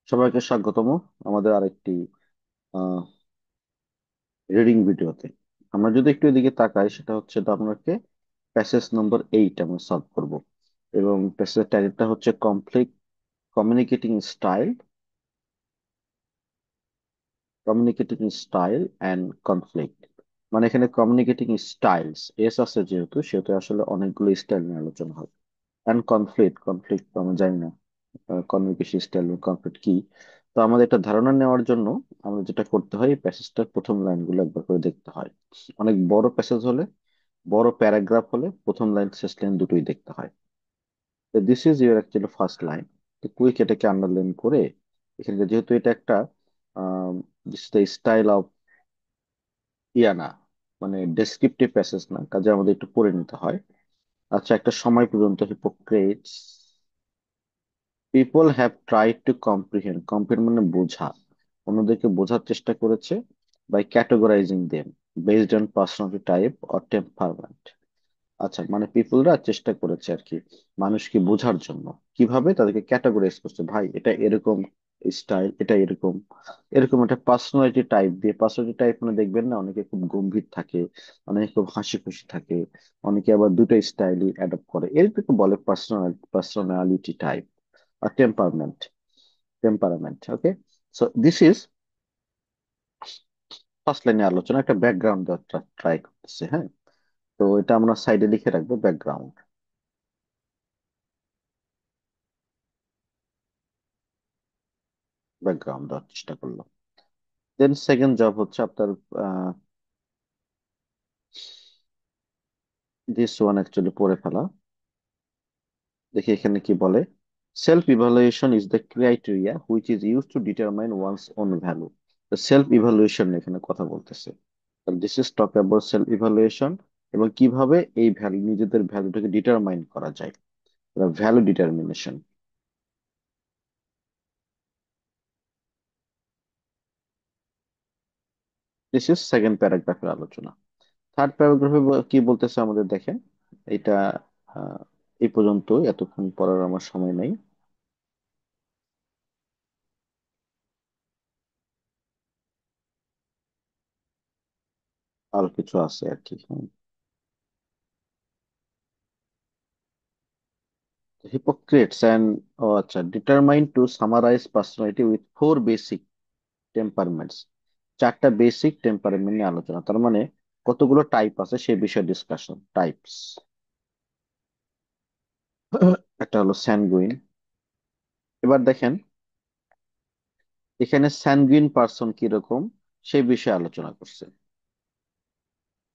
সবাইকে স্বাগতম আমাদের আরেকটি রিডিং ভিডিওতে। আমরা যদি একটু এদিকে তাকাই, সেটা হচ্ছে এটা আপনাকে প্যাসেজ নম্বর 8 আমরা সলভ করব। এবং প্যাসেজের টাইটেলটা হচ্ছে complete communicating style, communicating style and conflict. মানে এখানে কমিউনিকেটিং স্টাইলস এস আছে, যেহেতু আসলে অনেকগুলো স্টাইল নিয়ে আলোচনা হবে। অ্যান্ড কনফ্লিক্ট, কনফ্লিক্ট আমি জানি না কমিউনিকেশন স্টাইল কনফ্লিক্ট কি। তো আমাদের একটা ধারণা নেওয়ার জন্য আমাদের যেটা করতে হয়, প্যাসেজটার প্রথম লাইনগুলো একবার করে দেখতে হয়। অনেক বড় প্যাসেজ হলে, বড় প্যারাগ্রাফ হলে প্রথম লাইন শেষ লাইন দুটোই দেখতে হয়। তো this is your actually first line. তো কুইক এটাকে আন্ডারলাইন করে, এখানে যেহেতু এটা একটা this the style of Iyana, মানে ডেসক্রিপটিভ প্যাসেজ না, কাজে আমাদের একটু পড়ে নিতে হয়। আচ্ছা, একটা সময় পর্যন্ত Hippocrates people have tried to comprehend, comprehend মানে বোঝা, অন্যদেরকে বোঝার চেষ্টা করেছে, by categorizing them based on personality type or temperament. আচ্ছা, মানে পিপলরা চেষ্টা করেছে আর কি মানুষকে বোঝার জন্য, কিভাবে তাদেরকে ক্যাটাগরাইজ করছে, ভাই এটা এরকম স্টাইল, এটা এরকম, এরকম একটা পার্সোনালিটি টাইপ দিয়ে। পার্সোনালিটি টাইপ মানে দেখবেন না, অনেকে খুব গম্ভীর থাকে, অনেকে খুব হাসি খুশি থাকে, অনেকে আবার দুটো স্টাইলই অ্যাডপ্ট করে, এটাকে বলে পার্সোনালিটি টাইপ আর temperament. Okay, so this is first লাইনে আলোচনা, একটা ব্যাকগ্রাউন্ড দেওয়ার ট্রাই করতেছে। হ্যাঁ, তো এটা আমরা সাইডে লিখে রাখবো, ব্যাকগ্রাউন্ড, ব্যাকগ্রাউন্ড দেওয়ার চেষ্টা করলাম। দেন সেকেন্ড জব হচ্ছে আপনার দিস ওয়ান অ্যাকচুয়ালি পড়ে ফেলা। দেখি এখানে কি বলে। Self evaluation is the criteria which is use to determine one's own value. Self evaluation এখানে কথা বলতেছে। This is talk about self evaluation, এবং কিভাবে এই ভ্যালু, নিজেদের ভ্যালুটাকে ডিটারমাইন করা যায়, value determination. This is second প্যারাগ্রাফের আলোচনা। থার্ড প্যারাগ্রাফে কি বলতেছে আমাদের দেখেন। এটা আহ, এই পর্যন্ত, এতক্ষণ পড়ার আমার সময় নেই। আরো কিছু আছে আর কি। হিপোক্রেটস অ্যান্ড, ও আচ্ছা, determine to summarize personality with four basic temperaments. চারটা বেসিক টেম্পারমেন্ট নিয়ে আলোচনা, তার মানে কতগুলো টাইপ আছে সে বিষয়ে ডিসকাশন, টাইপস। একটা হলো স্যানগুইন। এবার দেখেন এখানে স্যানগুইন পার্সন কিরকম সেই বিষয়ে আলোচনা করছে।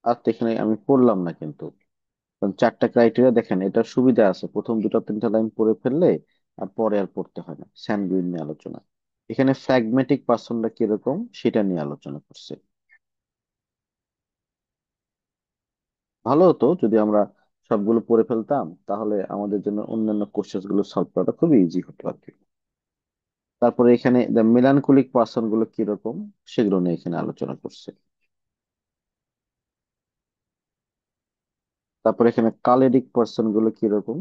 আর তো এখানে আমি পড়লাম না কিন্তু, কারণ চারটা ক্রাইটেরিয়া দেখেন, এটা সুবিধা আছে, প্রথম দুটো তিনটা লাইন পড়ে ফেললে আর পরে আর পড়তে হয় না। স্যানগুইন নিয়ে আলোচনা। এখানে ফ্র্যাগমেটিক পার্সনটা কিরকম সেটা নিয়ে আলোচনা করছে। ভালো হতো যদি আমরা সবগুলো পড়ে ফেলতাম, তাহলে আমাদের জন্য অন্যান্য কোশ্চেন গুলো সলভ করাটা খুবই ইজি হতো আর কি। তারপরে এখানে দ্য মেলানকোলিক পার্সন গুলো কিরকম সেগুলো নিয়ে এখানে আলোচনা করছে। তারপরে এখানে কালেরিক পার্সন গুলো কিরকম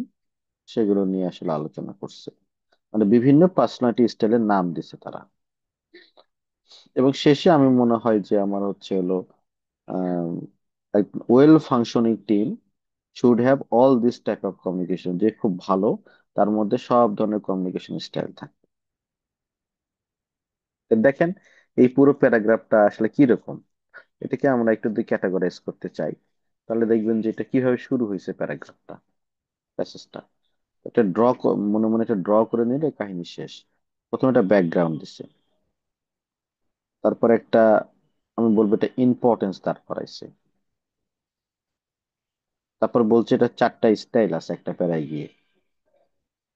সেগুলো নিয়ে আসলে আলোচনা করছে। মানে বিভিন্ন পার্সোনালিটি স্টাইলের নাম দিছে তারা। এবং শেষে আমি মনে হয় যে আমার হচ্ছে হলো well functioning team should have all this type of communication, যে খুব ভালো, তার মধ্যে সব ধরনের কমিউনিকেশন স্টাইল থাকে। তো দেখেন এই পুরো প্যারাগ্রাফটা আসলে কি রকম, এটাকে আমরা একটু দুই ক্যাটাগরাইজ করতে চাই। তাহলে দেখবেন যে এটা কিভাবে শুরু হয়েছে প্যারাগ্রাফটা, প্যাসেজটা। এটা মনে মনে এটা ড্র করে নিলে কাহিনী শেষ। প্রথমে একটা ব্যাকগ্রাউন্ড দিছে, তারপর একটা, আমি বলবো এটা ইম্পর্টেন্স দাঁড় করাইছে। তারপর বলছে এটা চারটা স্টাইল আছে একটা প্যারায় গিয়ে।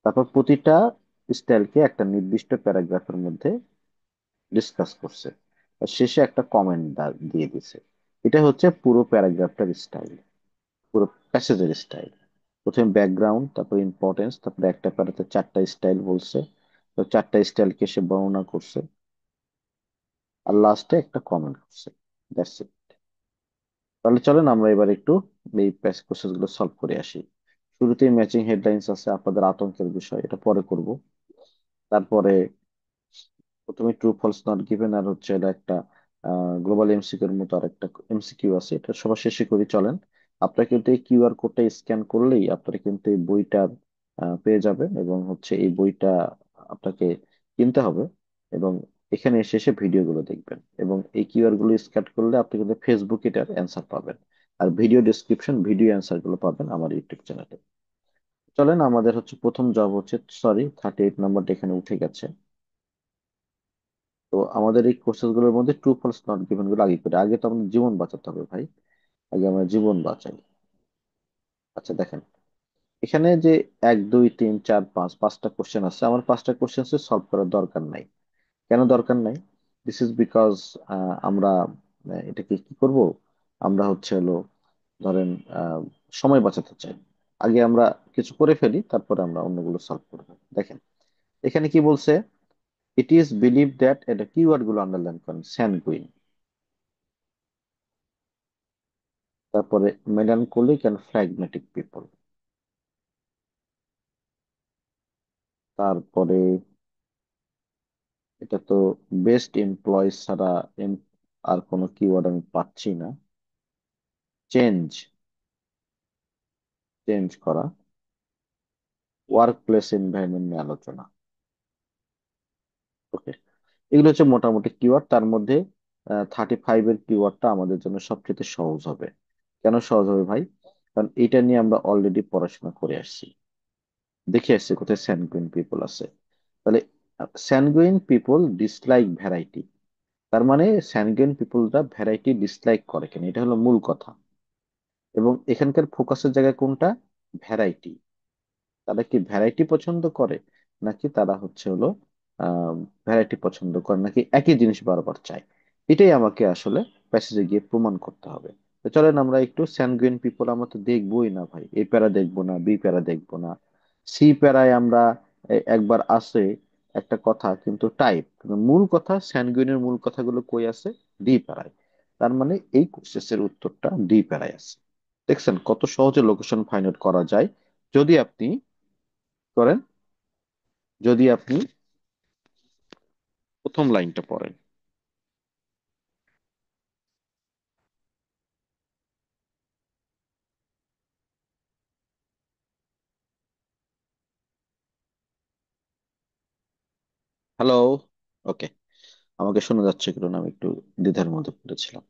তারপর প্রতিটা স্টাইলকে একটা নির্দিষ্ট প্যারাগ্রাফের মধ্যে ডিসকাস করছে, আর শেষে একটা কমেন্ট দিয়ে দিছে। এটা হচ্ছে পুরো প্যারাগ্রাফটার স্টাইল, পুরো প্যাসেজের স্টাইল। প্রথমে ব্যাকগ্রাউন্ড, তারপর ইম্পর্টেন্স, তারপরে একটা প্যারাতে চারটা স্টাইল বলছে, তো চারটা স্টাইলকে সে বর্ণনা করছে, আর লাস্টে একটা কমেন্ট করছে। That's it. তাহলে চলেন আমরা এবার একটু এই কোশ্চেন গুলো সলভ করে আসি। শুরুতেই ম্যাচিং হেডলাইন্স আছে, আপনাদের আতঙ্কের বিষয়, এটা পরে করব। তারপরে প্রথমে ট্রু ফলস নট গিভেন, আর হচ্ছে এটা একটা গ্লোবাল এমসিকিউর মতো আর একটা এমসিকিউ আছে, এটা সবার শেষে করি চলেন। আপনারা কিন্তু এই কিউআর কোডটা স্ক্যান করলেই আপনারা কিন্তু এই বইটা পেয়ে যাবেন, এবং হচ্ছে এই বইটা আপনাকে কিনতে হবে, এবং এখানে শেষে ভিডিওগুলো দেখবেন, এবং এই কিউআর গুলো স্ক্যান করলে আপনি কিন্তু ফেসবুকে এটার অ্যান্সার পাবেন, আর ভিডিও ডেসক্রিপশন ভিডিও অ্যান্সার গুলো পাবেন আমার ইউটিউব চ্যানেলে। চলেন, আমাদের হচ্ছে প্রথম জব হচ্ছে, সরি 38 নম্বরটা এখানে উঠে গেছে। তো আমাদের এই কোর্সেস গুলোর মধ্যে ট্রু ফলস নট গিভেন গুলো আগে করে, আগে তো আমাদের জীবন বাঁচাতে হবে ভাই, আগে আমরা জীবন বাঁচাই। আচ্ছা দেখেন, এখানে যে 1 2 3 4 5 পাঁচটা কোশ্চেন আছে, আমার পাঁচটা কোশ্চেন সলভ করার দরকার নাই। কেন দরকার নাই? দিস ইজ বিকজ আমরা এটাকে কি করব, আমরা হচ্ছে হলো ধরেন আহ, সময় বাঁচাতে চাই, আগে আমরা কিছু করে ফেলি, তারপরে আমরা অন্যগুলো সলভ করবো। দেখেন এখানে কি বলছে, ইট ইজ বিলিভ দ্যাট, এটা কিওয়ার্ড গুলো আন্ডারলাইন করেন, স্যানগুইন, তারপরে মেলানকোলিক অ্যান্ড ফ্লেগমেটিক পিপল, তারপরে এটা তো বেস্ট এমপ্লয় ছাড়া আর কোনো কিওয়ার্ড আমি পাচ্ছি না। চেঞ্জ, চেঞ্জ করা, ওয়ার্ক প্লেস এনভায়রনমেন্ট নিয়ে আলোচনা। ওকে, এগুলো হচ্ছে মোটামুটি কিওয়ার্ড, তার মধ্যে 35-এর কিওয়ার্ডটা আমাদের জন্য সবচেয়ে সহজ হবে। কেন সহজ হবে ভাই? কারণ এটা নিয়ে আমরা অলরেডি পড়াশোনা করে আসছি, দেখে আসছি কোথায় স্যানগুইন পিপল আছে। তাহলে স্যানগুইন পিপল ডিসলাইক ভ্যারাইটি, তার মানে স্যানগুইন পিপলরা ভ্যারাইটি ডিসলাইক করে কেন, এটা হলো মূল কথা। এবং এখানকার ফোকাসের জায়গায় কোনটা, ভ্যারাইটি, তারা কি ভ্যারাইটি পছন্দ করে, নাকি তারা হচ্ছে হলো আহ ভ্যারাইটি পছন্দ করে, নাকি একই জিনিস বারবার চায়, এটাই আমাকে আসলে প্যাসেজে গিয়ে প্রমাণ করতে হবে। তো চলেন আমরা একটু স্যানগুইন পিপল, আমরা তো দেখবোই না ভাই, এ প্যারা দেখবো না, বি প্যারা দেখবো না, সি প্যারায় আমরা একবার আসে একটা কথা কিন্তু টাইপ, কিন্তু মূল কথা স্যানগুইনের মূল কথাগুলো কই আছে, ডি প্যারায়। তার মানে এই কোশ্চেনের উত্তরটা ডি প্যারায় আছে। দেখছেন কত সহজে লোকেশন ফাইন্ড আউট করা যায়, যদি আপনি করেন, যদি আপনি প্রথম লাইনটা পড়েন। হ্যালো, ওকে, আমাকে শোনা যাচ্ছে কারণ আমি একটু দ্বিধার মধ্যে পড়েছিলাম।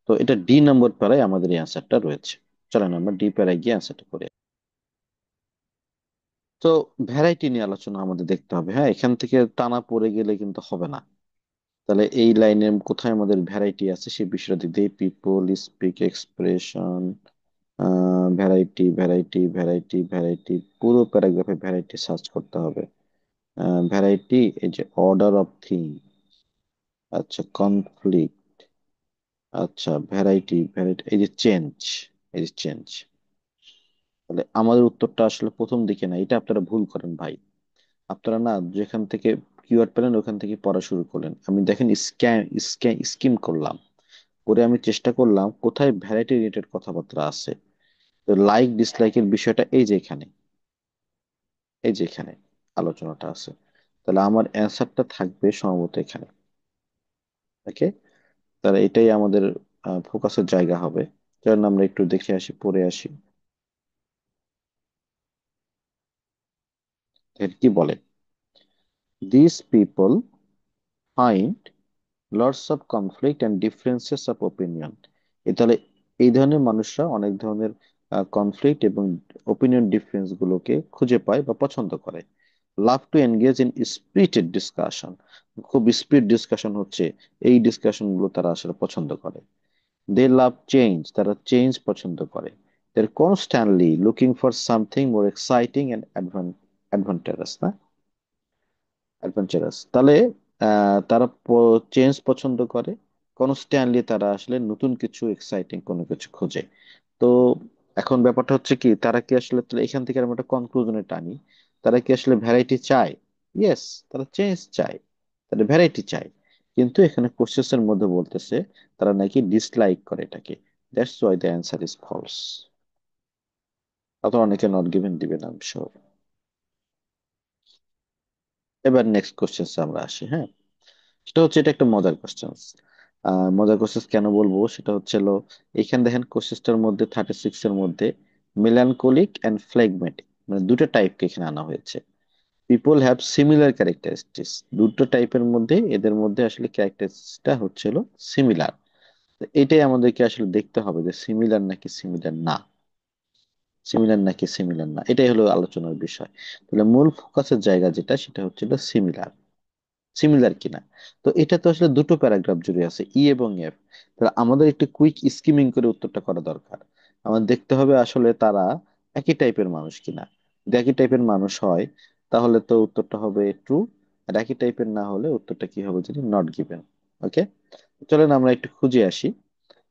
তো এটা ডি নম্বর প্যারায় আমাদের এই অ্যান্সারটা রয়েছে। চলেন আমরা ডি প্যারায় গিয়ে অ্যান্সারটা করি। তো ভ্যারাইটি নিয়ে আলোচনা আমাদের দেখতে হবে, হ্যাঁ, এখান থেকে টানা পড়ে গেলে কিন্তু হবে না। তাহলে এই লাইনে কোথায় আমাদের ভ্যারাইটি আছে সেই বিষয়টা দেখতে, people speak expression, variety variety variety variety, পুরো প্যারাগ্রাফে ভ্যারাইটি সার্চ করতে হবে। ভ্যারাইটি, এই যে অর্ডার অফ থিং, আচ্ছা কনফ্লিক্ট, আচ্ছা ভ্যারাইটি ভ্যারাইটি, এই যে চেঞ্জ, এই যে চেঞ্জ। তাহলে আমাদের উত্তরটা আসলে প্রথম দিকে না, এটা আপনারা ভুল করেন ভাই। আপনারা না যেখান থেকে কিওয়ার্ড পেলেন ওখান থেকে পড়া শুরু করলেন, আমি দেখেন স্কিম করলাম, করে আমি চেষ্টা করলাম কোথায় ভ্যারাইটি রিলেটেড কথাবার্তা আছে। তো লাইক ডিসলাইকের বিষয়টা এই যে এখানে, এই যে এখানে আলোচনাটা আছে, তাহলে আমার অ্যান্সারটা থাকবে সম্ভবত এখানে। ওকে, তাহলে এটাই আমাদের ফোকাসের জায়গা হবে। চলুন আমরা একটু দেখে আসি, পড়ে আসি। এর কি বলে, this people find lots of conflict and differences of opinion. তাহলে এই ধরনের মানুষরা অনেক ধরনের কনফ্লিক্ট এবং ওপিনিয়ন ডিফারেন্স গুলোকে খুঁজে পায় বা পছন্দ করে। Love to engage in spirited discussion, খুব স্পিরিট ডিসকাশন হচ্ছে, এই ডিসকাশন গুলো তারা আসলে পছন্দ করে। দে লাভ চেঞ্জ, তারা চেঞ্জ পছন্দ করে। they're constantly looking for something more exciting and adventurous, না, অ্যাডভেঞ্চারাস। তাহলে তারা চেঞ্জ পছন্দ করে, কনস্ট্যান্টলি তারা আসলে নতুন কিছু এক্সাইটিং কোনো কিছু খোঁজে। তো এখন ব্যাপারটা হচ্ছে কি, তারা কি আসলে, তাহলে এখান থেকে আমরা একটা কনক্লুশনে টানি, তারা কি আসলে ভ্যারাইটি চায়? ইয়েস, তারা চেঞ্জ চায়, তারা ভ্যারাইটি চায়, কিন্তু এখানে কোশ্চেস এর মধ্যে বলতেছে তারা নাকি ডিসলাইক করে এটাকে। That's why the answer is false. অথবা অনেকে নট গিভেন দিবেন আমি শিওর। এবার নেক্সট কোশ্চেন আমরা আসি, হ্যাঁ। সেটা হচ্ছে, এটা একটা মজার কোশ্চেন। মজার কোশ্চেন কেন বলবো, সেটা হচ্ছে এখানে দেখেন কোশ্চেনটার মধ্যে 36 এর মধ্যে মেলানকোলিক অ্যান্ড ফ্লেগমেটিক মানে দুটো টাইপকে এখানে আনা হয়েছে। পিপল হ্যাভ সিমিলার ক্যারেক্টারিস্টিক্স, দুটো টাইপের মধ্যে এদের মধ্যে আসলে ক্যারেক্টারিস্টিক্সটা হচ্ছিল সিমিলার। এটাই আমাদেরকে আসলে দেখতে হবে যে সিমিলার নাকি সিমিলার না, সিমিলার নাকি সিমিলার না, এটাই হলো আলোচনার বিষয়। তাহলে মূল ফোকাসের জায়গা যেটা, সেটা হচ্ছিল সিমিলার, সিমিলার কিনা। তো এটা তো আসলে দুটো প্যারাগ্রাফ জুড়ে আছে, ই এবং এফ। তাহলে আমাদের একটু কুইক স্কিমিং করে উত্তরটা করা দরকার। আমাদের দেখতে হবে আসলে তারা একই টাইপের মানুষ কিনা। যদি একই টাইপের মানুষ হয়, তাহলে তো উত্তরটা হবে ট্রু। আর একই টাইপের না হলে উত্তরটা কি হবে, যদি নট গিভেন। ওকে, চলেন আমরা একটু খুঁজে আসি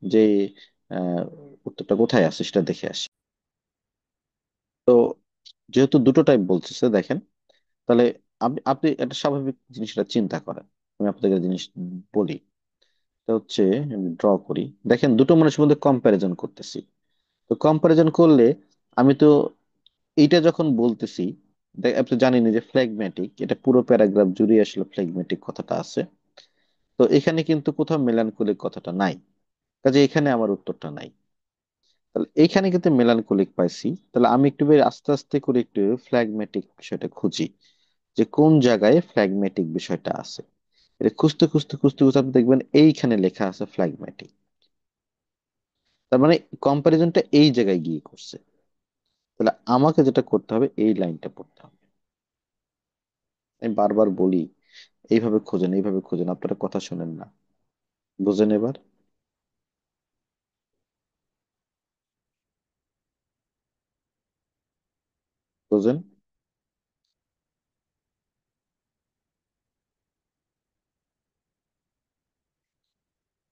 যে আহ, উত্তরটা কোথায় আছে সেটা দেখে আসি। তো যেহেতু দুটো টাইপ বলতেছে দেখেন, তাহলে আপনি আপনি একটা স্বাভাবিক জিনিসটা চিন্তা করেন। আমি আপনাকে একটা জিনিস বলি, এটা হচ্ছে, ড্র করি। দেখেন দুটো মানুষের মধ্যে কম্প্যারিজন করতেছি। তো কম্প্যারিজন করলে আমি তো এইটা যখন বলতেছি, আপনি জানেন যে ফ্লেগম্যাটিক, এটা পুরো প্যারাগ্রাফ জুড়ে আসলে ফ্লেগম্যাটিক কথাটা আছে। তো এখানে কিন্তু কোথাও মেলানকোলিক কথাটা নাই, কাজে এখানে আমার উত্তরটা নাই। তাহলে এইখানে কিন্তু মেলানকোলিক পাইছি, তাহলে আমি একটু আস্তে আস্তে করে একটু ফ্ল্যাগমেটিক বিষয়টা খুঁজি, যে কোন জায়গায় ফ্ল্যাগমেটিক বিষয়টা আছে। এটা খুঁজতে খুঁজতে খুঁজতে খুঁজতে আপনি দেখবেন এইখানে লেখা আছে ফ্ল্যাগমেটিক। তার মানে কম্পারিজনটা এই জায়গায় গিয়ে করছে। তাহলে আমাকে যেটা করতে হবে, এই লাইনটা পড়তে হবে। আমি বারবার বলি, এইভাবে খোঁজেন, এইভাবে খোঁজেন, আপনারা কথা শোনেন না। বুঝেন এবার? বুঝেন?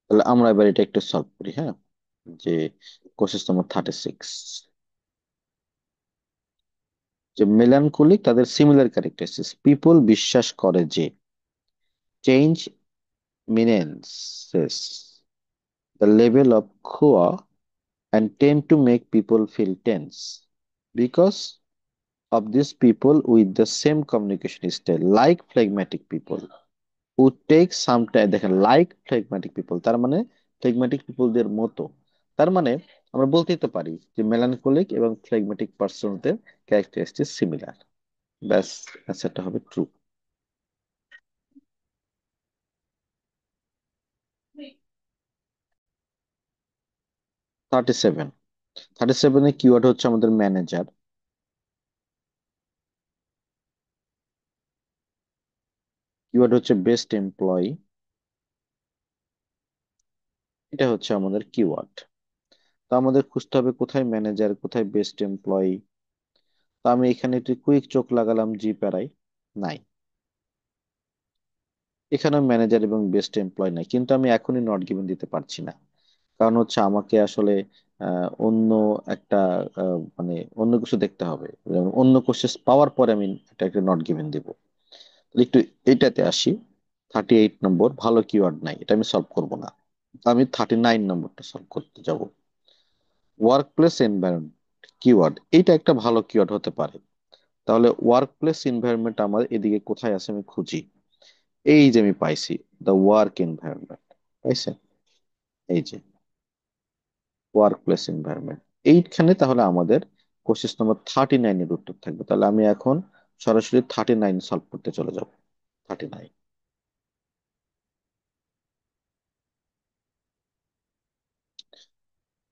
তাহলে আমরা এবার এটা একটু সলভ করি, হ্যাঁ। যে কোশ্চেন নম্বর 36, যে মেলানকোলিক তাদের সিমিলার ক্যারেক্টারিস্টিক্স, পিপল বিশ্বাস করে যে change menaces the level of quo and tend to make people feel tense. Because of these people with the same communication style, like phlegmatic people, who take some time, দেখেন like ফ্লেগম্যাটিক people তার মানে ফ্লেগম্যাটিক পিপলদের মতো। তার মানে আমরা বলতেই তো পারি যে মেলানকোলিক এবং ফ্লেগম্যাটিক পার্সনদের ক্যারেক্টারিস্টিক সিমিলার। ব্যাস, অ্যান্সারটা হবে ট্রু। 37, 37 এ কিওয়ার্ড হচ্ছে আমাদের ম্যানেজার, কিওয়ার্ড হচ্ছে বেস্ট এমপ্লয়ি। এটা হচ্ছে আমাদের কিওয়ার্ড। তো আমাদের খুঁজতে হবে কোথায় ম্যানেজার, কোথায় বেস্ট এমপ্লয়ি। তো আমি এখানে একটু কুইক চোখ লাগালাম জি প্যারাই, নাই। এখানে ম্যানেজার এবং বেস্ট এমপ্লয় নাই, কিন্তু আমি এখনই নট গিভেন দিতে পারছি না। কারণ হচ্ছে আমাকে আসলে অন্য একটা মানে অন্য কিছু দেখতে হবে। যেমন অন্য কোর্সেস পাওয়ার পরে আমি এটা একটা নট গিভেন দিব। তাহলে একটু এইটাতে আসি। 38 নম্বর, ভালো কিওয়ার্ড নাই, এটা আমি সলভ করব না। আমি 39 নম্বরটা সলভ করতে যাব। ওয়ার্ক প্লেস এনভায়রনমেন্ট কিওয়ার্ড, এটা একটা ভালো কিওয়ার্ড হতে পারে। তাহলে ওয়ার্ক প্লেস এনভায়রনমেন্ট আমার এদিকে কোথায় আছে আমি খুঁজি। এই যে আমি পাইছি, দ্য ওয়ার্ক এনভায়রনমেন্ট, পাইছেন? এই যে ওয়ার্ক প্লেস এনভায়রনমেন্ট, এইখানে তাহলে আমাদের কোশ্চেন নম্বর 39-এর উত্তর থাকবে। তাহলে আমি এখন সরাসরি 39 সলভ করতে চলে যাব। 39,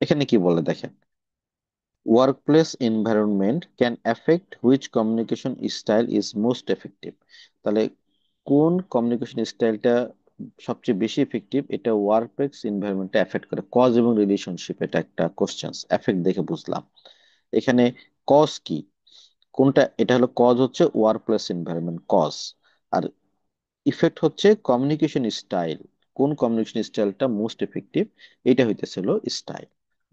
এখানে কি বলে দেখেন, workplace environment can affect which communication style is most effective. তাহলে কোন কমিউনিকেশন স্টাইলটা সবচেয়ে বেশি এফেক্টিভ, এটা ওয়ার্কপ্লেস এনভায়রনমেন্টে এফেক্ট করে। কজ এবং রিলেশনশিপ, এটা একটা কোশ্চেন, এফেক্ট দেখে বুঝলাম। এখানে কজ কি, কোনটা, এটা হলো কজ হচ্ছে ওয়ার্কপ্লেস এনভায়রনমেন্ট কজ। আর ইফেক্ট হচ্ছে কমিউনিকেশন স্টাইল, কোন কমিউনিকেশন স্টাইলটা মোস্ট এফেক্টিভ, এটা হইতেছিল স্টাইল।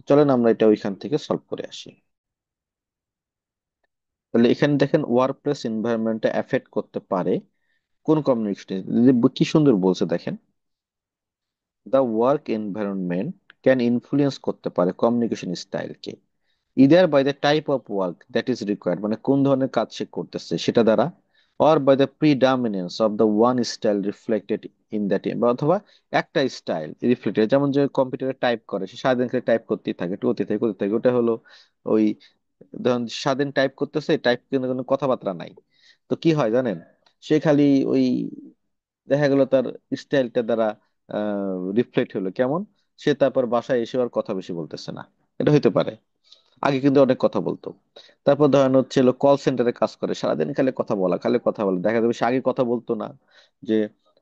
চলেন আমরা এটা ওইখান থেকে সলভ করে আসি। তাহলে এখানে দেখেন ওয়ার্ক প্লেস এনভায়রনমেন্টটা এফেক্ট করতে পারে কোন কমিউনিকেশন, কি সুন্দর বলছে দেখেন, the work environment can influence করতে পারে কমিউনিকেশন স্টাইলকে, either by the type of work that is required, মানে কোন ধরনের কাজ সে করতেছে সেটা দ্বারা, or by the predominance of the one style reflected in that, বা অথবা একটা স্টাইল রিফ্লেক্টেড, যেমন যে কম্পিউটারে টাইপ করে সে সারাদিন খালি টাইপ করতেই থাকে, করতেই থাকে, করতেই থাকে, ওটা হলো ওই, ধরুন সারাদিন টাইপ করতেছে, টাইপ কিন্তু কোনো কথাবার্তা নাই। তো কি হয় জানেন, সে খালি ওই, দেখা গেল তার স্টাইলটা দ্বারা রিফ্লেক্ট হলো কেমন, সে তারপর বাসায় এসে আর কথা বেশি বলতেছে না। এটা হইতে পারে। আগে কিন্তু অনেক কথা বলতো। তারপর ধরেন হচ্ছে কল সেন্টারে কাজ করে, সারাদিন খালি কথা বলা, খালি কথা বলে, দেখা যাবে সে আগে কথা বলতো না, যে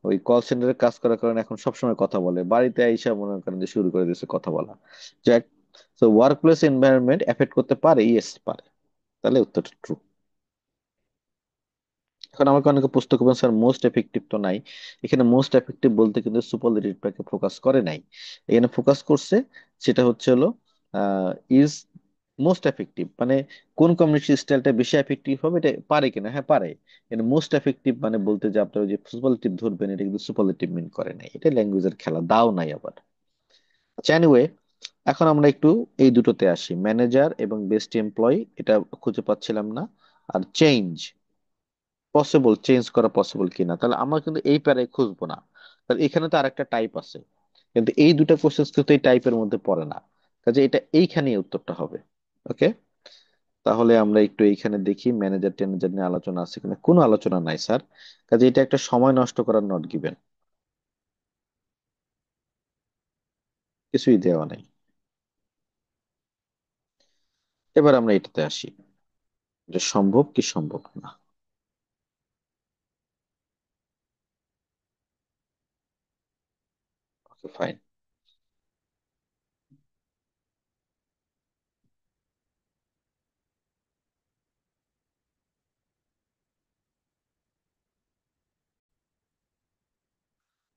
ওই কল সেন্টারে কাজ করার কারণে এখন সবসময় কথা বলে, বাড়িতে আইসা মনে করেন যে শুরু করে দিয়েছে কথা বলা। যাক, তো ওয়ার্ক প্লেস এনভায়রনমেন্ট এফেক্ট করতে পারে, ইয়েস পারে। তাহলে উত্তরটা ট্রু। এখন আমাকে অনেকে প্রশ্ন করবেন, স্যার মোস্ট এফেক্টিভ তো নাই। এখানে মোস্ট এফেক্টিভ বলতে কিন্তু সুপারলেটিভটাকে ফোকাস করে নাই, এখানে ফোকাস করছে সেটা হচ্ছে হলো ইজ মোস্ট এফেক্টিভ, মানে কোন কমিউনিকেশন স্টাইলটা বেশি এফেক্টিভ হবে, এটা পারে কিনা, হ্যাঁ পারে। কিন্তু মোস্ট এফেক্টিভ মানে বলতে যে আপনার ওই যে সুপারলেটিভ ধরবেন, এটা কিন্তু সুপারলেটিভ মিন করে নাই, এটা ল্যাঙ্গুয়েজের খেলা, দাও নাই আবার। আচ্ছা, এনিওয়ে, এখন আমরা একটু এই দুটোতে আসি, ম্যানেজার এবং বেস্ট এমপ্লয়ি, এটা খুঁজে পাচ্ছিলাম না। আর চেঞ্জ, পসিবল চেঞ্জ করা পসিবল কিনা, তাহলে আমরা কিন্তু এই প্যারায় খুঁজবো না। তাহলে এখানে তো আরেকটা টাইপ আছে, কিন্তু এই দুটো কোশ্চেন কিন্তু এই টাইপের মধ্যে পড়ে না, কাজে এটা এইখানেই উত্তরটা হবে। ওকে, তাহলে আমরা একটু এইখানে দেখি ম্যানেজার ট্যানেজার নিয়ে আলোচনা আছে কিনা, কোনো আলোচনা নাই স্যার, কাজে এটা একটা সময় নষ্ট করার নট গিভেন, কিছুই দেওয়া নাই। এবার আমরা এটাতে আসি, যে সম্ভব কি সম্ভব না। Okay fine.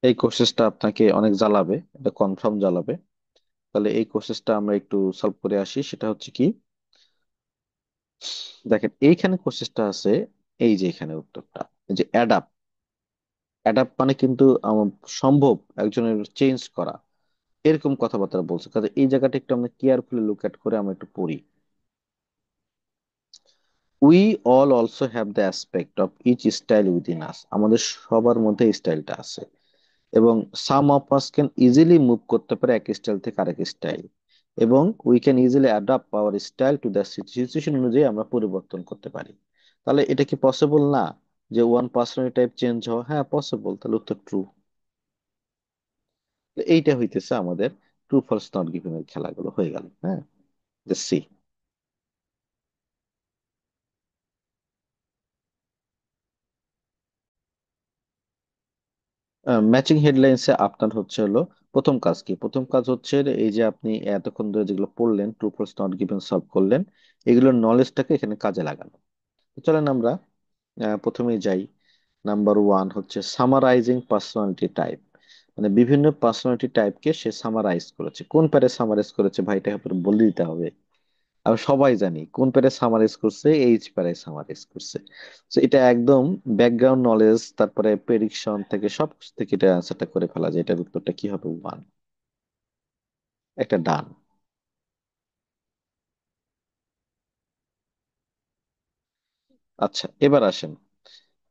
এই কোর্সেসটা আপনাকে অনেক জ্বালাবে, এটা কনফার্ম জ্বালাবে। তাহলে এই কোর্সেসটা আমরা একটু সলভ করে আসি, সেটা হচ্ছে কি, দেখেন এইখানে কোর্সেসটা আছে, এই যে এখানে উত্তরটা, এই যে অ্যাডাপ্ট, অ্যাডাপ্ট মানে কিন্তু সম্ভব একজনের চেঞ্জ করা, এরকম কথাবার্তা বলছে, কাজে এই জায়গাটা একটু আমরা কেয়ারফুলি লুক এট করে আমরা একটু পড়ি। We all also have the aspect of each style within us, আমাদের সবার মধ্যে স্টাইলটা আছে, এবং some of us can easily move করতে পারে এক স্টাইল থেকে আরেক স্টাইল, এবং we can easily adapt our style to the situation অনুযায়ী আমরা পরিবর্তন করতে পারি। তাহলে এটা কি পসিবল না যে ওয়ান পার্সোনালিটি টাইপ চেঞ্জ হওয়া? হ্যাঁ পসিবল, তাহলে উত্তর ট্রু। এইটা হইতেছে আমাদের ট্রু ফলস নট গিভেন এর খেলাগুলো হয়ে গেল। হ্যাঁ, সি। ম্যাচিং হেডলাইন্সে আপনার হচ্ছে হলো প্রথম কাজ কি, প্রথম কাজ হচ্ছে এই যে আপনি এতক্ষণ ধরে যেগুলো পড়লেন, true false not given solve করলেন, এগুলোর নলেজটাকে এখানে কাজে লাগানো। তো চলেন আমরা প্রথমেই যাই। নাম্বার ওয়ান হচ্ছে সামারাইজিং পার্সোনালিটি টাইপ, মানে বিভিন্ন পার্সোনালিটি টাইপকে সে সামারাইজ করেছে, কোন প্যারে সামারাইজ করেছে ভাই, এটা আপনার বলে দিতে হবে। আমরা সবাই জানি কোন প্যারে সামারাইজ করছে, এইচ প্যারে সামারাইজ করছে। তো এটা একদম ব্যাকগ্রাউন্ড নলেজ, তারপরে প্রেডিকশন থেকে সব কিছু থেকে এটা অ্যান্সারটা করে ফেলা যায়, এটার উত্তরটা কি হবে? ওয়ান, একটা ডান। আচ্ছা, এবার আসেন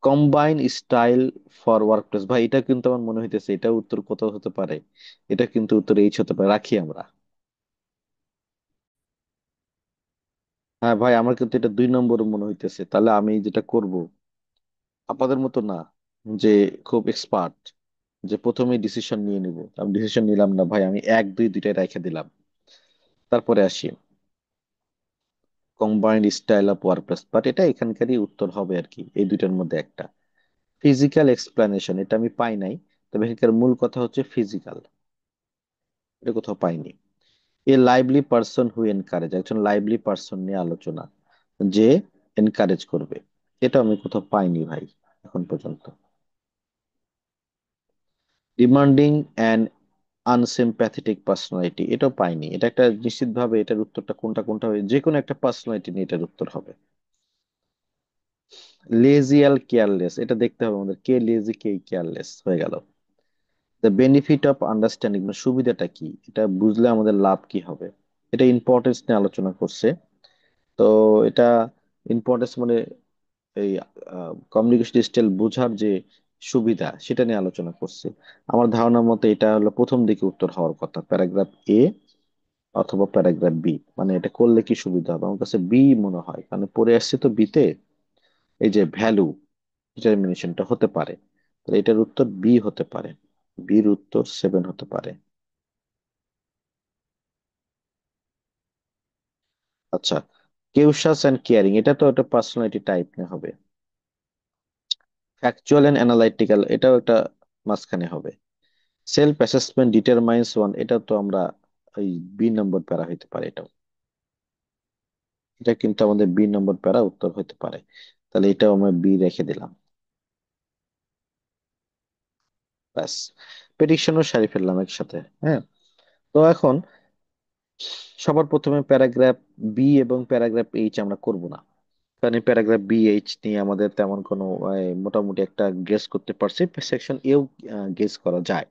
combine style for work place, ভাই এটা কিন্তু আমার মনে হইতেছে এটা উত্তর কোথাও হতে পারে, এটা কিন্তু উত্তর এইচ হতে পারে, রাখি আমরা। হ্যাঁ ভাই, আমার কিন্তু এটা 2 নম্বর মনে হইতেছে, তাহলে আমি যেটা করব, আপনাদের মতো না যে খুব এক্সপার্ট, যে প্রথমেই ডিসিশন নিয়ে নিব, আমি ডিসিশন নিলাম না ভাই, আমি এক দুই দুইটাই রেখে দিলাম। তারপরে আসি combined style of work place, but এটা এখানকারই উত্তর হবে আর কি, এই দুইটার মধ্যে একটা। ফিজিক্যাল এক্সপ্লানেশন, এটা আমি পাই নাই, তবে এখানকার মূল কথা হচ্ছে ফিজিক্যাল, এটা কোথাও পাইনি। এ লাইভলি পার্সন হু এনকারেজ, একজন লাইভলি পার্সন নিয়ে আলোচনা, যে এনকারেজ করবে, এটা আমি কোথাও পাইনি ভাই এখন পর্যন্ত। ডিমান্ডিং অ্যান্ড আনসিম্প্যাথেটিক পার্সোনালিটি, এটাও পাইনি, এটা একটা নিশ্চিতভাবে এটার উত্তরটা কোনটা কোনটা হবে, যে কোনো একটা পার্সোনালিটি নিয়ে এটার উত্তর হবে। লেজি আর কেয়ারলেস, এটা দেখতে হবে আমাদের, কে লেজি কে কেয়ারলেস, হয়ে গেল। দ্য বেনিফিট অফ আন্ডারস্ট্যান্ডিং, মানে সুবিধাটা কি, এটা বুঝলে আমাদের লাভ কি হবে, এটা ইম্পর্টেন্স নিয়ে আলোচনা করছে। তো এটা ইম্পর্টেন্স মানে এই কমিউনিকেশন স্টাইল বোঝার যে সুবিধা সেটা নিয়ে আলোচনা করছি। আমার ধারণা মতে এটা হলো প্রথম দিকে উত্তর হওয়ার কথা, প্যারাগ্রাফ এ অথবা প্যারাগ্রাফ বি। মানে এটা করলে কি সুবিধা হবে, আমার কাছে বি মনে হয়, কারণ পড়ে আসছে তো বিতে, এই যে ভ্যালু ডিটারমিনেশনটা হতে পারে। তাহলে এটার উত্তর বি হতে পারে, বির উত্তর 7 হতে পারে। আচ্ছা, কেউসাস এন্ড কেয়ারিং, এটা তো একটা পার্সোনালিটি টাইপ নিয়ে হবে। ফ্যাকচুয়াল এন্ড অ্যানালাইটিক্যাল, এটাও একটা মাঝখানে হবে। সেলফ অ্যাসেসমেন্ট ডিটারমাইন্স ওয়ান, এটা তো আমরা ওই বি নম্বর প্যারা হইতে পারে এটাও। এটা কিন্তু আমাদের বি নম্বর প্যারা উত্তর হতে পারে। তাহলে এটাও আমরা বি রেখে দিলাম। ব্যাস, প্রেডিকশনও সারি ফেললাম একসাথে। হ্যাঁ, তো এখন সবার প্রথমে প্যারাগ্রাফ বি এবং প্যারাগ্রাফ এইচ আমরা করব না, কারণ এই প্যারাগ্রাফ বি এইচ নিয়ে আমাদের তেমন কোনো মোটামুটি একটা গেস করতে পারছি, সেকশন এও গেস করা যায়।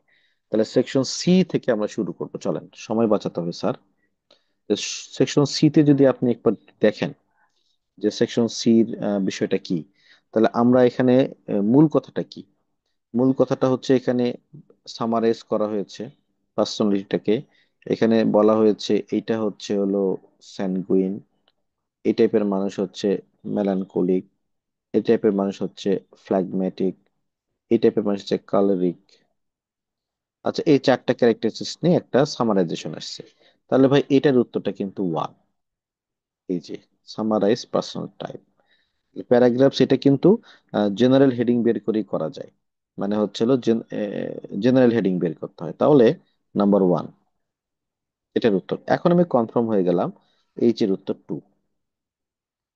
তাহলে সেকশন সি থেকে আমরা শুরু করবো, চলেন, সময় বাঁচাতে হবে স্যার। সেকশন সি তে যদি আপনি একবার দেখেন যে সেকশন সির বিষয়টা কি, তাহলে আমরা এখানে মূল কথাটা কি, মূল কথাটা হচ্ছে এখানে সামারাইজ করা হয়েছে পার্সোনালিটিটাকে। এখানে বলা হয়েছে এইটা হচ্ছে হলো স্যানগুইন, এই টাইপের মানুষ হচ্ছে মেলানকোলিক, এই টাইপের মানুষ হচ্ছে ফ্ল্যাগম্যাটিক, এই টাইপের মানুষ হচ্ছে কালারিক। আচ্ছা, এই চারটা ক্যারেক্টারিস্টিক্স নিয়ে একটা সামারাইজেশন আসছে। তাহলে ভাই এটার উত্তরটা কিন্তু ওয়ান। এই যে সামারাইজ পার্সোনাল টাইপ প্যারাগ্রাফ, সেটা কিন্তু জেনারেল হেডিং বের করেই করা যায়। মানে হচ্ছিল জেনারেল হেডিং বের করতে হয়, তাহলে নাম্বার ওয়ান এটার উত্তর। এখন আমি কনফার্ম হয়ে গেলাম এইচ এর উত্তর টু।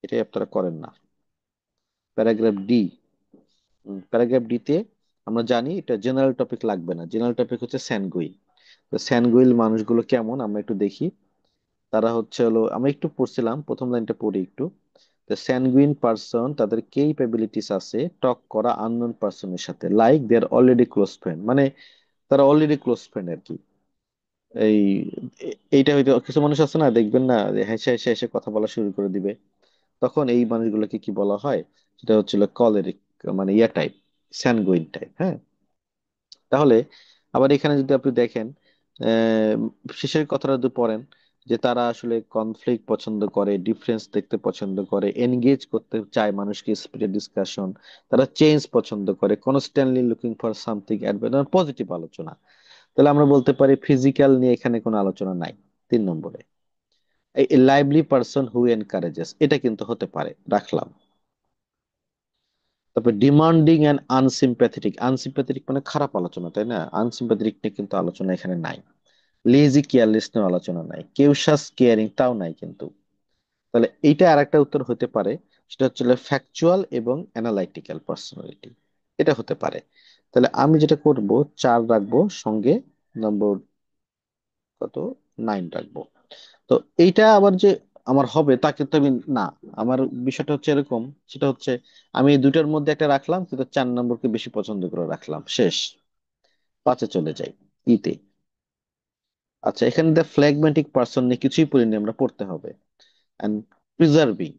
এটাই আপনারা করেন না। প্যারাগ্রাফ ডি, প্যারাগ্রাফ ডি তে আমরা জানি এটা জেনারেল টপিক লাগবে না, জেনারেল টপিক হচ্ছে স্যানগুইল। তো স্যানগুইল মানুষগুলো কেমন আমরা একটু দেখি। তারা হচ্ছে হলো, আমরা একটু পড়ছিলাম, প্রথম লাইনটা পড়ি একটু। দ্য স্যানগুইন পার্সন, তাদের কেইপেবিলিটিস আছে টক করা আননোন পার্সনের সাথে, লাইক দে আর অলরেডি ক্লোজ ফ্রেন্ড, মানে তারা অলরেডি ক্লোজ ফ্রেন্ড আর কি। এই এইটা হয়তো কিছু মানুষ আছে না, দেখবেন না যে হেসে হেসে হেসে কথা বলা শুরু করে দিবে, তখন এই মানুষগুলোকে কি বলা হয়, সেটা হচ্ছিল কলেরিক, মানে ইয়া টাইপ, স্যানগুইন টাইপ। হ্যাঁ, তাহলে আবার এখানে যদি আপনি দেখেন আহ, শেষের কথাটা যদি পড়েন, যে তারা আসলে কনফ্লিক্ট পছন্দ করে, ডিফারেন্স দেখতে পছন্দ করে, এনগেজ করতে চায় মানুষকে, স্পিরিট ডিসকাশন, তারা চেঞ্জ পছন্দ করে, constantly looking for something positive আলোচনা। তাহলে আমরা বলতে পারি ফিজিক্যাল নিয়ে এখানে কোনো আলোচনা নাই। 3 নম্বরে এই লাইভলি পার্সন হু এনকারেজেস, এটা কিন্তু হতে পারে, রাখলাম। তারপর ডিমান্ডিং অ্যান্ড আনসিম্প্যাথেটিক, আনসিম্প্যাথেটিক মানে খারাপ আলোচনা, তাই না? আনসিম্প্যাথেটিক নিয়ে কিন্তু আলোচনা এখানে নাই। লেজি কেয়ারলেস নিয়ে আলোচনা নাই। কেউসাস কেয়ারিং, তাও নাই কিন্তু। তাহলে এইটা আরেকটা উত্তর হতে পারে, সেটা হচ্ছে ফ্যাকচুয়াল এবং অ্যানালাইটিক্যাল পার্সোনালিটি, এটা হতে পারে। তাহলে আমি যেটা করব, 4 রাখবো, সঙ্গে নম্বর কত, 9 রাখবো। তো এইটা আবার যে আমার হবে তা কিন্তু আমি না, আমার বিষয়টা হচ্ছে এরকম, সেটা হচ্ছে আমি এই দুইটার মধ্যে একটা রাখলাম, কিন্তু 4 নম্বরকে বেশি পছন্দ করে রাখলাম, শেষ। 5-এ চলে যাই, ইতে। আচ্ছা, এখানে দ্য ফ্লেগম্যাটিক পার্সন নিয়ে কিছুই পড়িনি, আমরা পড়তে হবে। And preserving,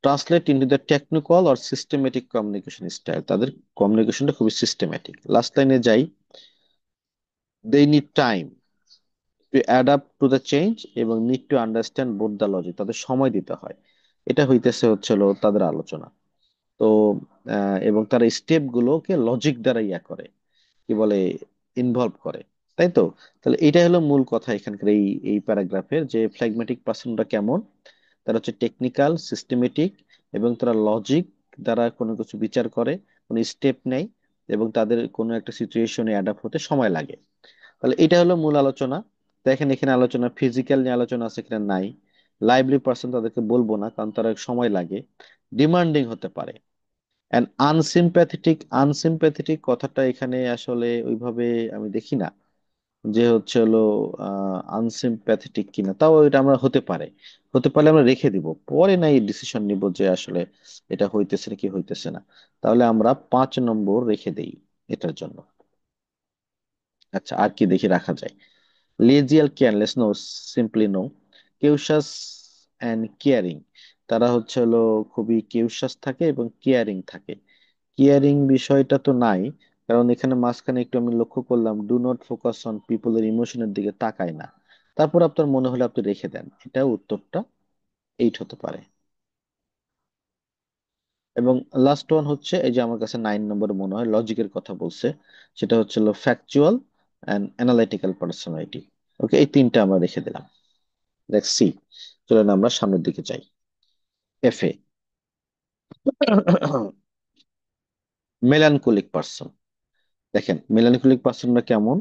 translate into the technical or systematic communication style, তাদের কমিউনিকেশনটা খুবই সিস্টেমেটিক। লাস্ট লাইনে যাই, they need time to adapt to the change এবং need to understand both the logic, তাদের সময় দিতে হয়। এটা হইতেছে হচ্ছিল তাদের আলোচনা। তো এবং তারা স্টেপ গুলোকে লজিক দ্বারা ইয়া করে, কি বলে, ইনভলভ করে, তাই তো? তাহলে এটাই হলো মূল কথা এখানকার এই এই প্যারাগ্রাফের, যে ফ্লেগমেটিক পার্সনরা কেমন। তারা হচ্ছে টেকনিক্যাল, সিস্টেমেটিক, এবং তারা লজিক দ্বারা কোনো কিছু বিচার করে, কোনো স্টেপ নেয়, এবং তাদের কোনো একটা সিচুয়েশনে অ্যাডাপ্ট হতে সময় লাগে। তাহলে এটা হলো মূল আলোচনা। দেখেন এখানে আলোচনা ফিজিক্যাল নিয়ে আলোচনা আছে, এখানে নাই। লাইভলি পার্সন, তাদেরকে বলবো না কারণ তারা সময় লাগে, ডিমান্ডিং হতে পারে। অ্যান্ড আনসিম্প্যাথেটিক, আনসিম্প্যাথেটিক কথাটা এখানে আসলে ওইভাবে আমি দেখি না যে হচ্ছে হলো আনসিম্প্যাথেটিক কিনা, তাও এটা আমরা হতে পারে, হতে পারলে আমরা রেখে দিব, পরে না এই ডিসিশন নিব যে আসলে এটা হইতেছে না কি হইতেছে না। তাহলে আমরা 5 নম্বর রেখে দেই এটার জন্য। আচ্ছা, আর কি দেখি রাখা যায়। লেজি আর careless, no, simply no. Cautious and caring, তারা হচ্ছে হলো খুবই কেউসাস থাকে এবং কেয়ারিং থাকে। কেয়ারিং বিষয়টা তো নাই, কারণ এখানে মাঝখানে একটু আমি লক্ষ্য করলাম ডু নট ফোকাস অন পিপলের ইমোশনের দিকে তাকায় না। তারপর আপনার মনে হলে আপনি রেখে দেন, এটাও উত্তরটা এইট হতে পারে। এবং লাস্ট ওয়ান হচ্ছে এই যে আমার কাছে 9 নম্বরে মনে হয় লজিকের কথা বলছে, সেটা হচ্ছে ফ্যাকচুয়াল অ্যান্ড অ্যানালাইটিক্যাল পার্সোনালিটি। ওকে, এই তিনটা আমরা রেখে দিলাম। দেখ সি, চলেন আমরা সামনের দিকে যাই। F A, melancholic person. দেখেন মেলানকোলিক পার্সনরা কেমন,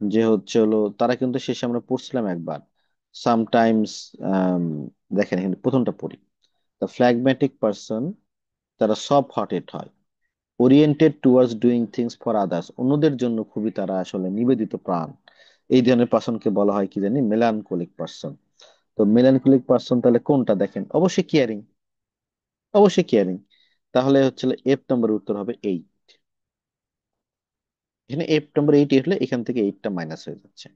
যে হচ্ছে তারা কিন্তু শেষে আমরা পড়ছিলাম একবার সামটাইমস। দেখেন এখানে প্রথমটা পড়ি, দ্য ফ্ল্যাগম্যাটিক পার্সন, তারা সফট হার্টেড হয়, oriented towards doing things for others, অন্যদের জন্য খুবই তারা আসলে নিবেদিত প্রাণ। এই ধরনের পার্সনকে বলা হয় কি জানি, মেলানকোলিক পার্সন। তো মেলানকোলিক পার্সন তাহলে কোনটা, দেখেন অবশ্যই কেয়ারিং, অবশ্যই কেয়ারিং। তাহলে হচ্ছে এফ নম্বর উত্তর হবে এই, এখানে এফ নম্বর এইট হলে এখান থেকে এইটটা মাইনাস হয়ে যাচ্ছে,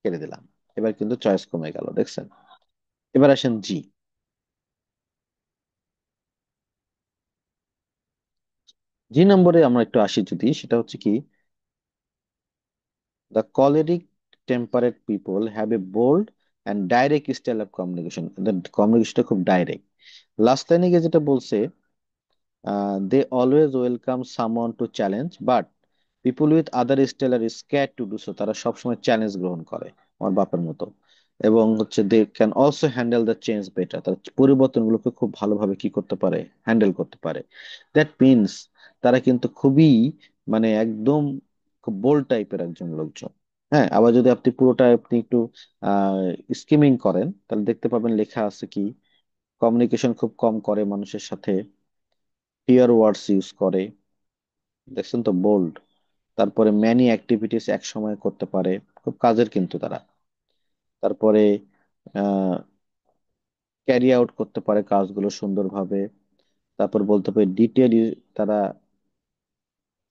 কেটে দিলাম। এবার কিন্তু চয়েস কমে গেল, দেখছেন। এবার আসেন জি। জি নম্বরে আমরা একটু আসি যদি, সেটা হচ্ছে কি, the choleric temperate people have a bold and direct style of communication, কমিউনিকেশনটা খুব ডাইরেক্ট। লাস্ট লাইনে গিয়ে যেটা বলছে, they always welcome someone to challenge but people with other style are scared to do so, তারা সবসময় চ্যালেঞ্জ গ্রহণ করে আমার বাপের মতো। এবং হচ্ছে they can also handle the change better, তারা পরিবর্তনগুলোকে খুব ভালোভাবে কি করতে পারে, হ্যান্ডেল করতে পারে। দ্যাট মিনস তারা কিন্তু খুবই, মানে একদম খুব বোল্ড টাইপের একজন লোকজন। হ্যাঁ, আবার যদি আপনি পুরোটা আপনি একটু স্কিমিং করেন তাহলে দেখতে পাবেন লেখা আছে কি, কমিউনিকেশন খুব কম করে মানুষের সাথে, ফিয়ার ওয়ার্ডস ইউজ করে, দেখছেন তো, বোল্ড। তারপরে ম্যানি অ্যাক্টিভিটিস এক সময় করতে পারে, খুব কাজের কিন্তু তারা। তারপরে ক্যারি আউট করতে পারে কাজগুলো সুন্দরভাবে। তারপর বলতে পারে ডিটেল, তারা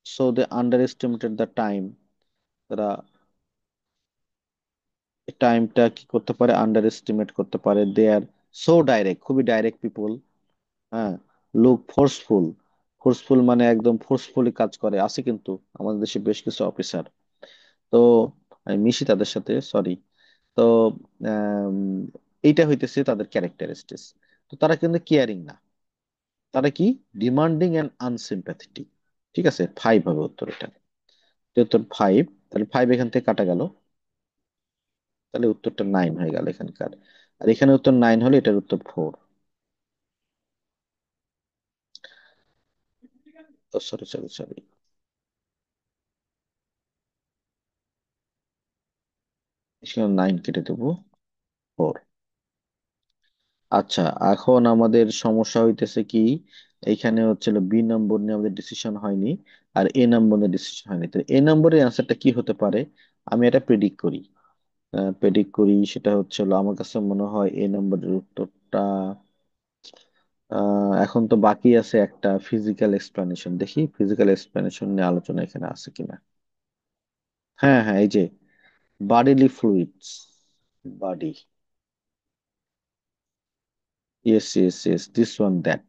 so they underestimated the time, তারা টাইমটা কি করতে পারে, আন্ডার এস্টিমেট করতে পারে। দে আর সো ডাইরেক্ট, খুবই ডাইরেক্ট পিপল। হ্যাঁ, লুক ফোর্সফুল, ফোর্সফুল মানে একদম ফোর্সফুলি কাজ করে, আছে কিন্তু আমাদের দেশে বেশ কিছু অফিসার। তো আমি মিশি তাদের সাথে, সরি। তো আম, এইটা হইতেছে তাদের ক্যারেক্টারিস্টিক্স। তো তারা কিন্তু কেয়ারিং না, তারা কি, ডিমান্ডিং অ্যান্ড আনসিম্প্যাথেটিক। ঠিক আছে, ফাইভ হবে উত্তর এটা। এটা উত্তর ফাইভ। তাহলে ফাইভ এখান থেকে কাটা গেল, তাহলে উত্তরটা নাইন হয়ে গেল এখানকার। আর এখানে উত্তর নাইন হলে এটার উত্তর ফোর। সরি সরি সরি, এখানে নাইন কেটে দেবো, ফোর। আচ্ছা, এখন আমাদের সমস্যা হইতেছে কি, এইখানে হচ্ছিল বি নম্বর নিয়ে আমাদের ডিসিশন হয়নি, আর এ নম্বর নিয়ে ডিসিশন হয়নি। তো এ নম্বরের অ্যান্সারটা কি হতে পারে, আমি এটা প্রেডিক্ট করি। প্রেডিক্ট করি, সেটা হচ্ছে আমার কাছে মনে হয় এ নম্বরের উত্তরটা, এখন তো বাকি আছে একটা ফিজিক্যাল এক্সপ্লানেশন, দেখি ফিজিক্যাল এক্সপ্লানেশন নিয়ে আলোচনা এখানে আছে কিনা। হ্যাঁ হ্যাঁ, এই যে bodily fluids, body, yes yes yes, this one that,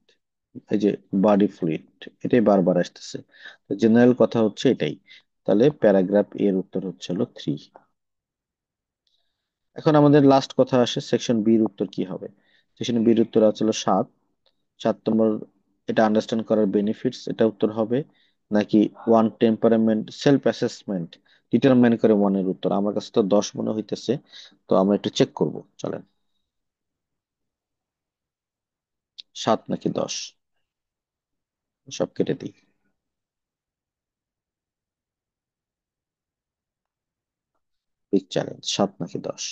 এই যে বডি ফ্লুইড, এটাই বারবার আসতেছে। তো জেনারেল কথা হচ্ছে এটাই। তাহলে প্যারাগ্রাফ এর উত্তর হচ্ছে হলো থ্রি। এখন আমাদের লাস্ট কথা আসে, সেকশন বির উত্তর কি হবে। সেকশন বির উত্তর আছে হলো সাত। সাত নম্বর, এটা আন্ডারস্ট্যান্ড করার বেনিফিটস, এটা উত্তর হবে, নাকি one temperament self assessment determine করে ওয়ানের উত্তর। আমার কাছে তো 10 মনে হইতেছে, তো আমরা একটু চেক করব, চলেন। সাত নাকি 10, সব কেটে দিই। বিগ চ্যালেঞ্জ, সাত নাকি 10।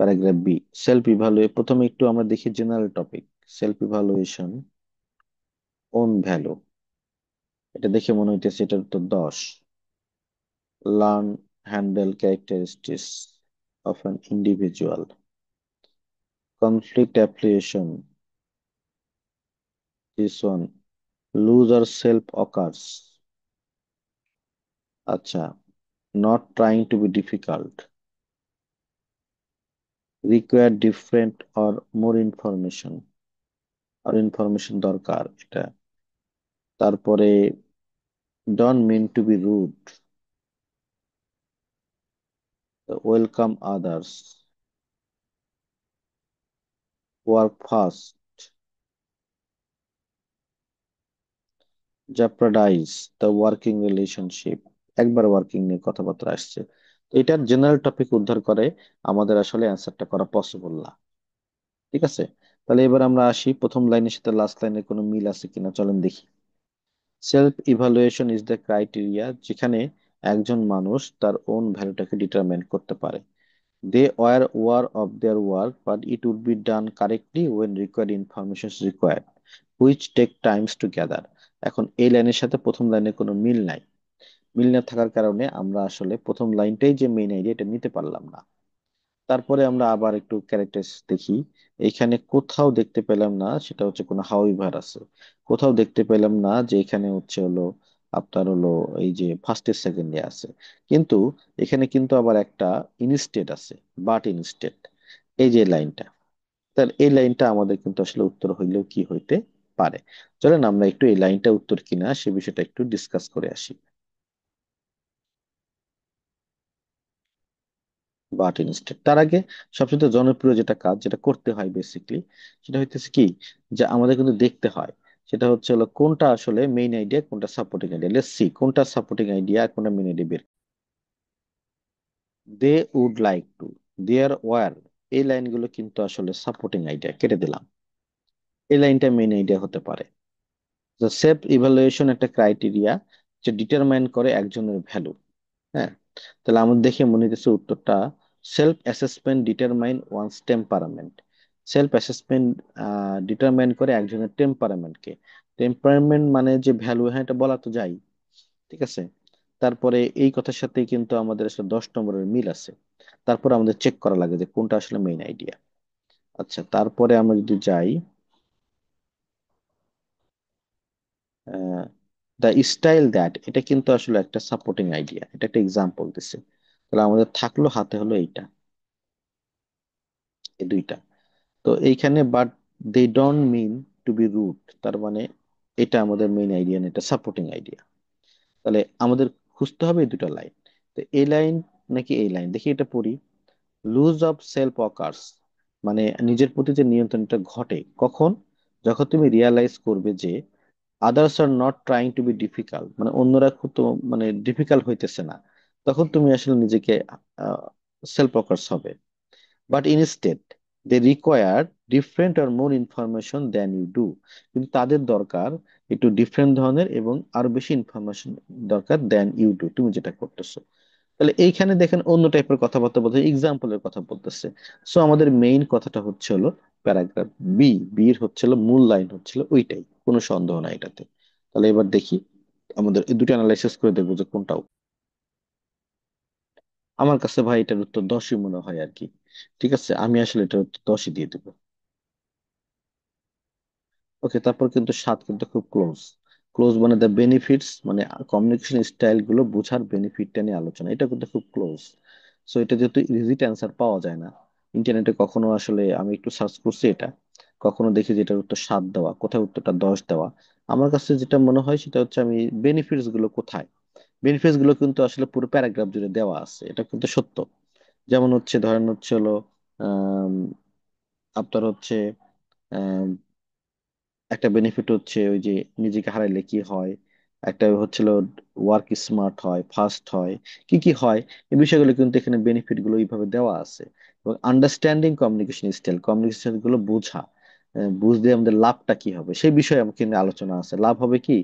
প্যারাগ্রাফ বি, সেলফ ইভালুয়ে, প্রথমে একটু আমরা দেখি general topic, self evaluation, own value, এটা দেখে মনে হইতেছে এটার উত্তর 10। Learn handle characteristics of an individual, conflict appreciation, this one, lose আর সেলফ অকার্স, আচ্ছা, not trying to be difficult, require different or more information, আর ইনফরমেশন দরকার এটা, তারপরে don't mean to be rude, welcome others, work fast, jeopardize the working relationship। একবার working নিয়ে কথাবার্তা আসছে, তো এটার জেনারেল টপিক উদ্ধার করে আমাদের আসলে অ্যান্সারটা করা পসিবল না। ঠিক আছে, তাহলে এবার আমরা আসি প্রথম লাইনের সাথে লাস্ট লাইনের কোনো মিল আছে কিনা, চলেন দেখি। Self evaluation is the criteria যেখানে একজন মানুষ তার ওন ভ্যালুটাকে ডিটারমাইন করতে পারে। They were were of their work but it would be done correctly when required information required which take times to gather. এখন এই লাইনের সাথে প্রথম লাইনে কোনো মিল নাই। মিল না থাকার কারণে আমরা আসলে প্রথম লাইনটাই যে মেইন আইডিয়া এটা নিতে পারলাম না। তারপরে আমরা আবার একটু ক্যারেক্টার্স দেখি। এখানে কোথাও দেখতে পেলাম না সেটা হচ্ছে কোনো হাউইভার আছে, কোথাও দেখতে পেলাম না যে এখানে হচ্ছে হলো আপনার হলো এই যে ফার্স্টের সেকেন্ডে আছে। কিন্তু এখানে কিন্তু আবার একটা ইনস্টেড আছে, বাট ইনস্টেড, এই যে লাইনটা। তাহলে এই লাইনটা আমাদের কিন্তু আসলে উত্তর হইলেও কি হইতে পারে। চলেন আমরা একটু এই লাইনটা উত্তর কিনা সে বিষয়টা একটু ডিসকাস করে আসি। বাট ইনস্টেড, তার আগে সবচেয়ে জনপ্রিয় যেটা কাজ যেটা করতে হয় বেসিকলি, সেটা হইতেছে কি, যে আমাদের কিন্তু দেখতে হয় সেটা হচ্ছে হলো কোনটা আসলে মেইন আইডিয়া কোনটা সাপোর্টিং আইডিয়া। লেটস সি কোনটা সাপোর্টিং আইডিয়া আর কোনটা মেইন আইডিয়া বের। They would like to, there were, এই লাইনগুলো কিন্তু আসলে সাপোর্টিং আইডিয়া, কেটে দিলাম। এই লাইনটা মেইন আইডিয়া হতে পারে। সেলফ ইভালুয়েশন একটা ক্রাইটেরিয়া যে ডিটারমাইন করে একজনের ভ্যালু। হ্যাঁ, তাহলে আমাদের দেখে মনে হচ্ছে উত্তরটা self assessment determine one's temperament. Self assessment determine করে একজনের টেম্পারামেন্টকে। টেম্পারামেন্ট মানে যে ভ্যালু, হ্যাঁ এটা বলা তো যায়। ঠিক আছে, তারপরে এই কথার সাথে কিন্তু আমাদের আসলে 10 নম্বরের মিল আছে। তারপরে আমাদের চেক করা লাগে যে কোনটা আসলে মেইন আইডিয়া। আচ্ছা, তারপরে আমরা যদি যাই, দ্য স্টাইল দ্যাট, এটা কিন্তু আসলে একটা সাপোর্টিং আইডিয়া, এটা একটা এক্সাম্পল দিছে। তাহলে আমাদের থাকলো হাতে হলো এইটা, এই দুইটা। তো এইখানে but they don't mean to be root, তার মানে এটা আমাদের মেইন আইডিয়া না, এটা সাপোর্টিং আইডিয়া। তাহলে আমাদের খুঁজতে হবে এই দুটো লাইন। তো এই লাইন নাকি এই লাইন, দেখি এটা পড়ি। লুজ অফ সেলফ অকার্স, মানে নিজের প্রতি যে নিয়ন্ত্রণটা ঘটে কখন, যখন তুমি রিয়ালাইজ করবে যে others are not trying to be difficult, মানে অন্যরা খুব তো মানে ডিফিকাল্ট হইতেছে না, তখন তুমি আসলে নিজেকে সেলফ অকার্স হবে। But instead they require different আর more information than you do, কিন্তু তাদের দরকার একটু ডিফারেন্ট ধরনের এবং আরো বেশি ইনফরমেশন দরকার দেন ইউ ডু, তুমি যেটা করতেছো। তাহলে এইখানে দেখেন অন্য টাইপের কথাবার্তা বলতে, এক্সাম্পলের কথা বলতেছে। সো আমাদের মেইন কথাটা হচ্ছে হলো প্যারাগ্রাফ বি, বির হচ্ছে হলো মূল লাইন হচ্ছে হলো ওইটাই, কোনো সন্দেহ নাই এটাতে। তাহলে এবার দেখি আমাদের এই দুটো অ্যানালাইসিস করে দেখবো যে কোনটা। আমার কাছে ভাই এটার উত্তর 10ই মনে হয় আর কি। ঠিক আছে, আমি আসলে এটার উত্তর 10ই দিয়ে দেবো। ওকে, তারপর কিন্তু 7 কিন্তু খুব ক্লোজ। ক্লোজ মানে দ্য বেনিফিটস, মানে কমিউনিকেশন স্টাইল গুলো বোঝার বেনিফিটটা নিয়ে আলোচনা, এটা কিন্তু খুব ক্লোজ। সো এটা যেহেতু ইজিট অ্যান্সার পাওয়া যায় না ইন্টারনেটে, কখনো আসলে আমি একটু সার্চ করছি এটা, কখনো দেখি যেটার উত্তর 7 দেওয়া, কোথায় উত্তরটা 10 দেওয়া। আমার কাছে যেটা মনে হয় সেটা হচ্ছে আমি বেনিফিটস গুলো কোথায়, বেনিফিটস গুলো কিন্তু আসলে পুরো প্যারাগ্রাফ জুড়ে দেওয়া আছে, এটা কিন্তু সত্য। যেমন হচ্ছে ধরেন হচ্ছে হলো আম, আপনার হচ্ছে একটা বেনিফিট হচ্ছে ওই যে নিজেকে হারাইলে কি হয়, একটা হচ্ছিল ওয়ার্ক স্মার্ট হয়, ফাস্ট হয়, কি কি হয়, এই বিষয়গুলো কিন্তু এখানে বেনিফিট গুলো এইভাবে দেওয়া আছে। এবং আন্ডারস্ট্যান্ডিং কমিউনিকেশন স্টাইল, কমিউনিকেশন গুলো বোঝা, বুঝলে আমাদের লাভটা কি হবে সেই বিষয়ে আমাকে কিন্তু আলোচনা আছে। লাভ হবে কি,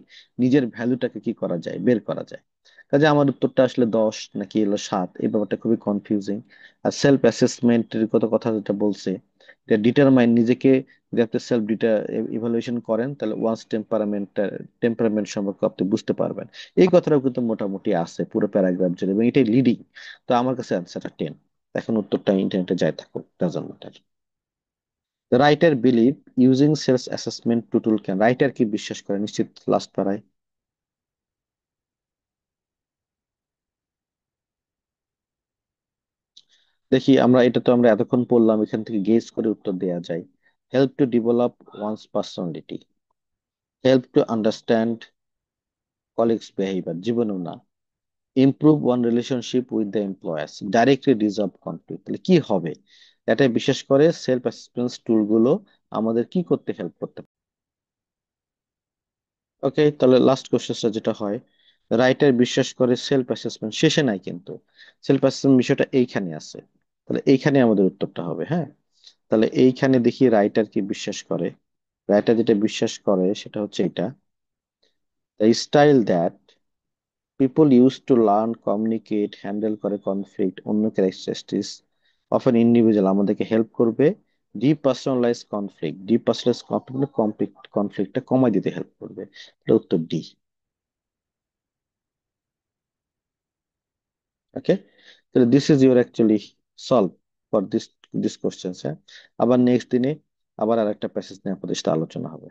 নিজের ভ্যালুটাকে কি করা যায়, বের করা যায়। কাজে আমার উত্তরটা আসলে 10 নাকি হলো 7, এই ব্যাপারটা খুবই কনফিউজিং। আর সেলফ অ্যাসেসমেন্টের কথা যেটা বলছে, এটা ডিটারমাইন নিজেকে, যদি আপনি সেলফ ইভালুয়েশন করেন তাহলে ওয়ান্স টেম্পারামেন্ট সম্পর্কে আপনি বুঝতে পারবেন। এই কথাটাও কিন্তু মোটামুটি আছে পুরো প্যারাগ্রাফ জুড়ে এবং এটাই লিডিং। তো আমার কাছে অ্যান্সারটা 10। এখন উত্তরটা ইন্টারনেটে যাই থাকুক, doesn't matter. The writer believe using self assessment tool can, writer কি বিশ্বাস করে, নিশ্চিত লাস্ট পারায়। দেখি আমরা, এটা তো আমরা এতক্ষণ পড়লাম, এখান থেকে গেস করে উত্তর দেওয়া যায়। Help to develop one's personality, help to understand, colleagues behaviour, জীবনেও না। Improve one relationship with the employers, directly resolve conflict. তাহলে কি হবে? এটা বিশেষ করে সেলফ অ্যাসেসমেন্ট টুল গুলো আমাদের কি করতে হেল্প করতে পারে? ওকে, তাহলে লাস্ট কোশ্চেনটা যেটা হয়, রাইটার বিশ্বাস করে সেলফ অ্যাসেসমেন্ট শেষে নাই, কিন্তু সেলফ অ্যাসেসমেন্ট বিষয়টা এইখানে আছে। তাহলে এইখানে আমাদের উত্তরটা হবে, হ্যাঁ। তাহলে এইখানে দেখি রাইটার কি বিশ্বাস করে। রাইটার যেটা বিশ্বাস করে সেটা হচ্ছে এটা: the style that people use to learn, communicate, handle করে কনফ্লিক্ট, অন্য ক্যারেক্টারিস্টিক্স অফ অ্যান ইন্ডিভিজুয়াল আমাদেরকে হেল্প করবে ডিপার্সোনালাইজ কনফ্লিক্ট। ডিপার্সোনালাইজ কনফ্লিক্ট, কনফ্লিক্টটা কমাই দিতে হেল্প করবে। এটা উত্তর ডি। ওকে, তাহলে this is your actually solve for this this question, হ্যাঁ। আবার নেক্সট দিনে আবার আরেকটা প্যাসেজ নিয়ে আপনাদের সাথে আলোচনা হবে।